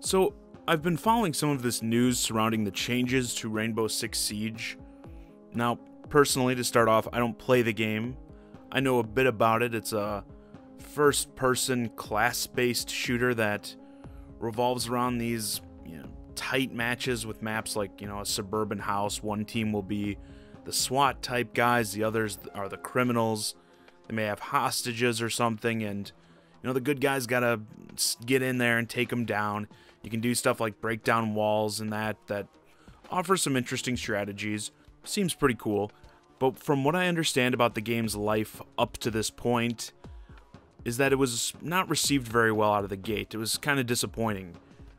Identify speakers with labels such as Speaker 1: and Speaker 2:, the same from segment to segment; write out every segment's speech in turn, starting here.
Speaker 1: So, I've been following some of this news surrounding the changes to Rainbow Six Siege. Now, personally, to start off, I don't play the game. I know a bit about it. It's a first-person, class-based shooter that revolves around these, tight matches with maps like, a suburban house. One team will be the SWAT-type guys, the others are the criminals. They may have hostages or something, and, the good guys gotta get in there and take them down. You can do stuff like break down walls and that offers some interesting strategies. Seems pretty cool. But from what I understand about the game's life up to this point, is that it was not received very well out of the gate. It was kind of disappointing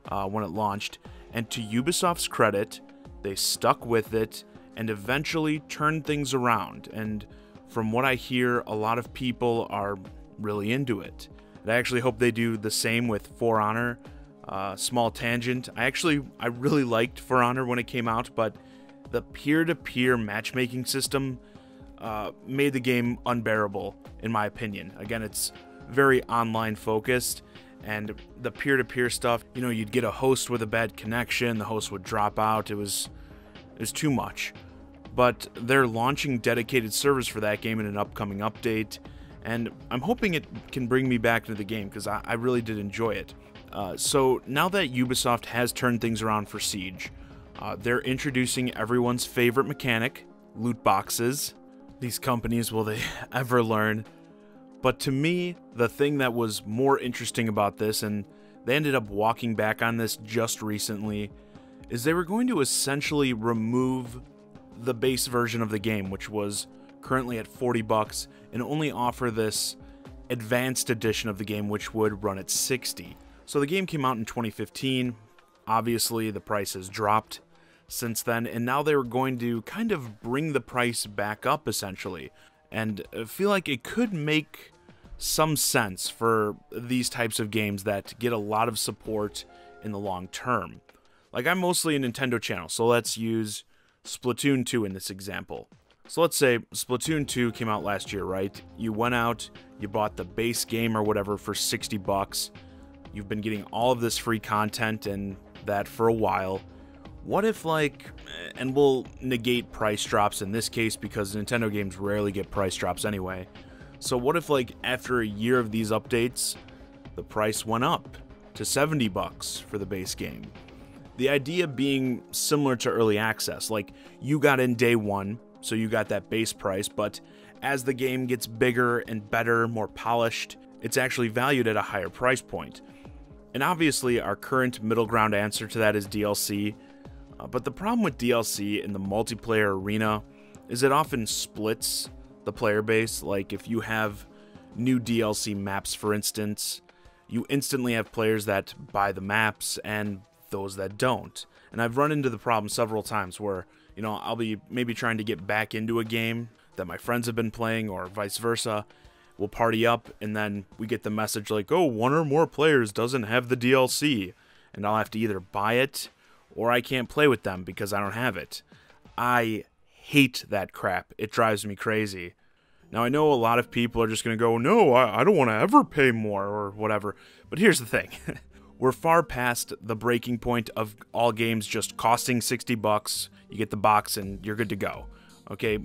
Speaker 1: when it launched. And to Ubisoft's credit, they stuck with it and eventually turned things around. And from what I hear, a lot of people are really into it. And I actually hope they do the same with For Honor. Small tangent. I really liked For Honor when it came out, but the peer-to-peer matchmaking system made the game unbearable, in my opinion. Again, it's very online focused, and the peer-to-peer stuff, you'd get a host with a bad connection, the host would drop out. It was too much. But they're launching dedicated servers for that game in an upcoming update, and I'm hoping it can bring me back into the game because I really did enjoy it. So now that Ubisoft has turned things around for Siege, they're introducing everyone's favorite mechanic, loot boxes. These companies, will they ever learn? But to me, the thing that was more interesting about this, and they ended up walking back on this just recently, is they were going to essentially remove the base version of the game, which was currently at $40, and only offer this advanced edition of the game, which would run at $60. So the game came out in 2015. Obviously, the price has dropped since then, and now they're going to kind of bring the price back up, essentially. And I feel like it could make some sense for these types of games that get a lot of support in the long term. Like, I'm mostly a Nintendo channel, so let's use Splatoon 2 in this example. So let's say Splatoon 2 came out last year, right? You went out, you bought the base game or whatever for $60. You've been getting all of this free content and that for a while. What if, and we'll negate price drops in this case because Nintendo games rarely get price drops anyway. So what if, after a year of these updates, the price went up to $70 for the base game? The idea being similar to early access, you got in day one, so you got that base price, but as the game gets bigger and better, more polished, it's actually valued at a higher price point. And obviously, our current middle ground answer to that is DLC. But the problem with DLC in the multiplayer arena is it often splits the player base. Like, if you have new DLC maps, for instance, you instantly have players that buy the maps and those that don't. And I've run into the problem several times where, I'll be maybe trying to get back into a game that my friends have been playing or vice versa. We'll party up, and then we get the message like, oh, one or more players doesn't have the DLC. And I'll have to either buy it, or I can't play with them because I don't have it. I hate that crap. It drives me crazy. Now, I know a lot of people are just going to go, no, I don't want to ever pay more, or whatever. But here's the thing. We're far past the breaking point of all games just costing $60. You get the box, and you're good to go. Okay?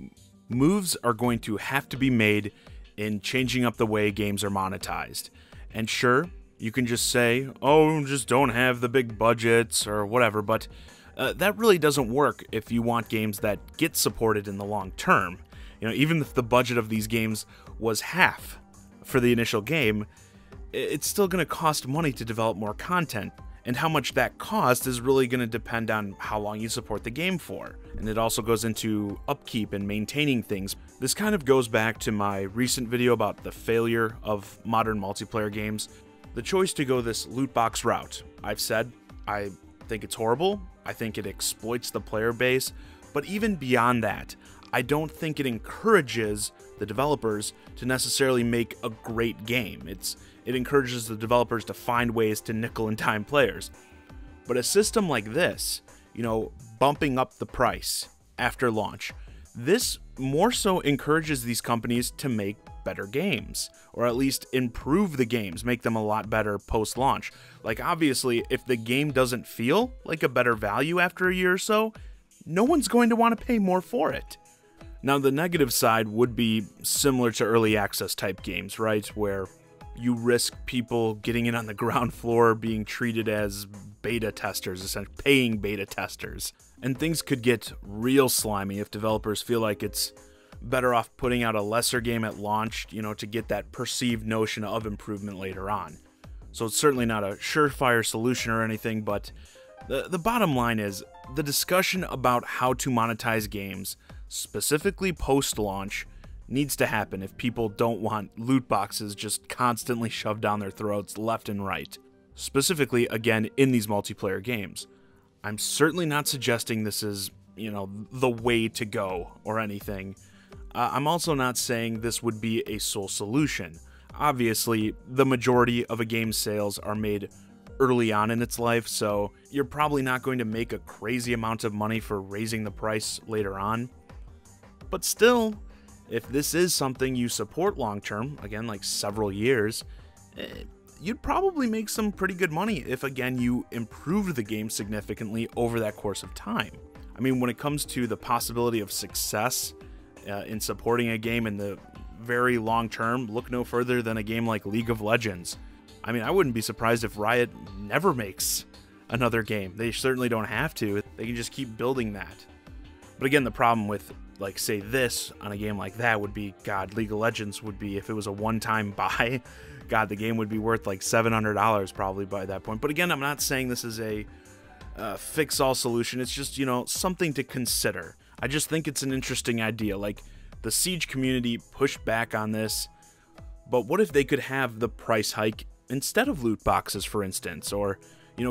Speaker 1: Moves are going to have to be made in changing up the way games are monetized. And sure, you can just say, oh, just don't have the big budgets or whatever, but that really doesn't work if you want games that get supported in the long term. Even if the budget of these games was half for the initial game, it's still going to cost money to develop more content. And how much that cost is really going to depend on how long you support the game for. And it also goes into upkeep and maintaining things. This kind of goes back to my recent video about the failure of modern multiplayer games. The choice to go this loot box route. I've said, I think it's horrible. I think it exploits the player base. But even beyond that, I don't think it encourages the developers to necessarily make a great game. It encourages the developers to find ways to nickel and dime players. But a system like this, bumping up the price after launch, this more so encourages these companies to make better games, or at least improve the games, make them a lot better post-launch. Like, obviously, if the game doesn't feel like a better value after a year or so, no one's going to want to pay more for it. Now, the negative side would be similar to early access type games, right? Where you risk people getting in on the ground floor, being treated as beta testers, essentially paying beta testers. And things could get real slimy if developers feel like it's better off putting out a lesser game at launch, to get that perceived notion of improvement later on. So it's certainly not a surefire solution or anything, but the bottom line is the discussion about how to monetize games, specifically post-launch, needs to happen if people don't want loot boxes just constantly shoved down their throats left and right. Specifically, again, in these multiplayer games. I'm certainly not suggesting this is, the way to go or anything. I'm also not saying this would be a sole solution. Obviously, the majority of a game's sales are made early on in its life, so you're probably not going to make a crazy amount of money for raising the price later on. But still, if this is something you support long term, again, like several years, you'd probably make some pretty good money if, again, you improved the game significantly over that course of time. I mean, when it comes to the possibility of success in supporting a game in the very long term, look no further than a game like League of Legends. I mean, I wouldn't be surprised if Riot never makes another game. They certainly don't have to. They can just keep building that. But again, the problem with, like, say this on a game like that would be, God, League of Legends would be, if it was a one-time buy, God, the game would be worth like $700 probably by that point. But again, I'm not saying this is a fix-all solution. It's just, something to consider. I just think it's an interesting idea. Like, the Siege community pushed back on this, but what if they could have the price hike instead of loot boxes, for instance, or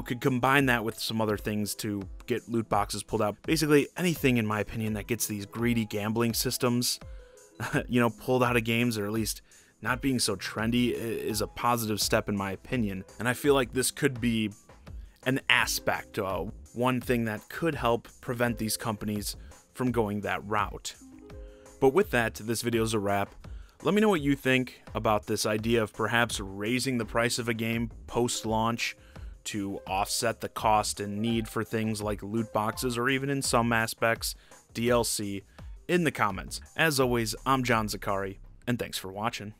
Speaker 1: could combine that with some other things to get loot boxes pulled out. Basically, anything, in my opinion, that gets these greedy gambling systems, pulled out of games, or at least not being so trendy, is a positive step, in my opinion. And I feel like this could be an aspect, one thing that could help prevent these companies from going that route. But with that, this video is a wrap. Let me know what you think about this idea of perhaps raising the price of a game post-launch to offset the cost and need for things like loot boxes, or even in some aspects, DLC, in the comments. As always, I'm John Zakari, and thanks for watching.